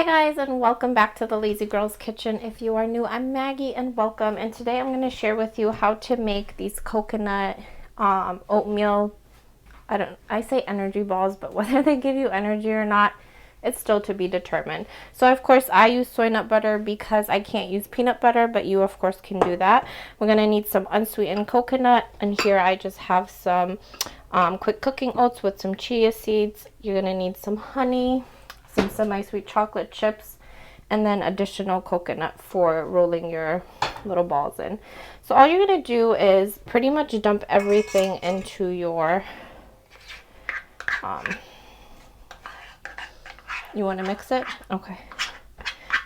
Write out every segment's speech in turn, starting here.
Guys, and welcome back to the Lazy Girls Kitchen. If you are new, I'm Maggie and welcome. And today I'm going to share with you how to make these coconut oatmeal, I say energy balls, but whether they give you energy or not, it's still to be determined. So of course I use soy nut butter because I can't use peanut butter, but you of course can do that. We're going to need some unsweetened coconut, and here I just have some quick cooking oats with some chia seeds. You're going to need some honey, some semi-sweet chocolate chips, and then additional coconut for rolling your little balls in. So all you're going to do is pretty much dump everything into your you want to mix it? Okay.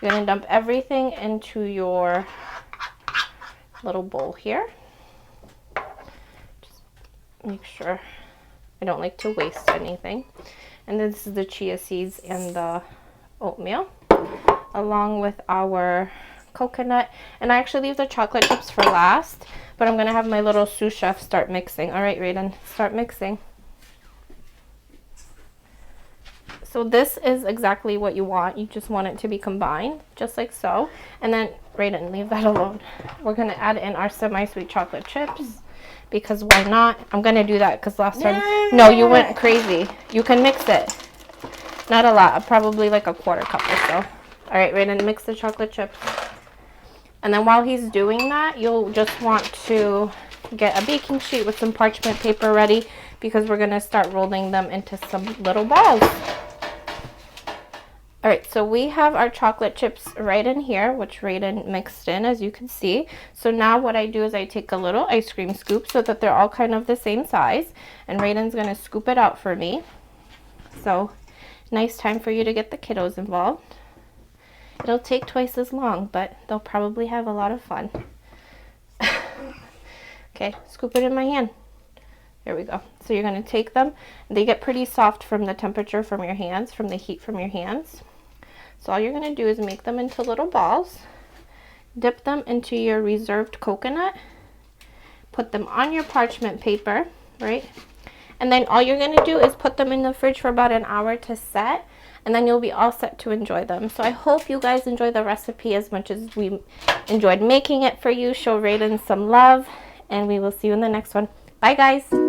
You're going to dump everything into your little bowl here. Just make sure. I don't like to waste anything. And this is the chia seeds and the oatmeal, along with our coconut. And I actually leave the chocolate chips for last, but I'm going to have my little sous chef start mixing. All right, Raiden, start mixing. So this is exactly what you want. You just want it to be combined, just like so. And then, Raiden, leave that alone. We're going to add in our semi-sweet chocolate chips, because why not? I'm going to do that because last time, no, you went crazy. You can mix it. Not a lot, probably like a quarter cup or so. All right, Raiden, mix the chocolate chips. And then while he's doing that, you'll just want to get a baking sheet with some parchment paper ready, because we're going to start rolling them into some little balls. All right, so we have our chocolate chips right in here, which Raiden mixed in, as you can see. So now what I do is I take a little ice cream scoop so that they're all kind of the same size, and Raiden's gonna scoop it out for me. So nice time for you to get the kiddos involved. It'll take twice as long, but they'll probably have a lot of fun. Okay, scoop it in my hand. There we go. So you're gonna take them. They get pretty soft from the temperature from your hands, from the heat from your hands. So all you're going to do is make them into little balls, dip them into your reserved coconut, put them on your parchment paper, right? And then all you're going to do is put them in the fridge for about an hour to set, and then you'll be all set to enjoy them. So I hope you guys enjoy the recipe as much as we enjoyed making it for you. Show Raiden some love, and we will see you in the next one. Bye, guys.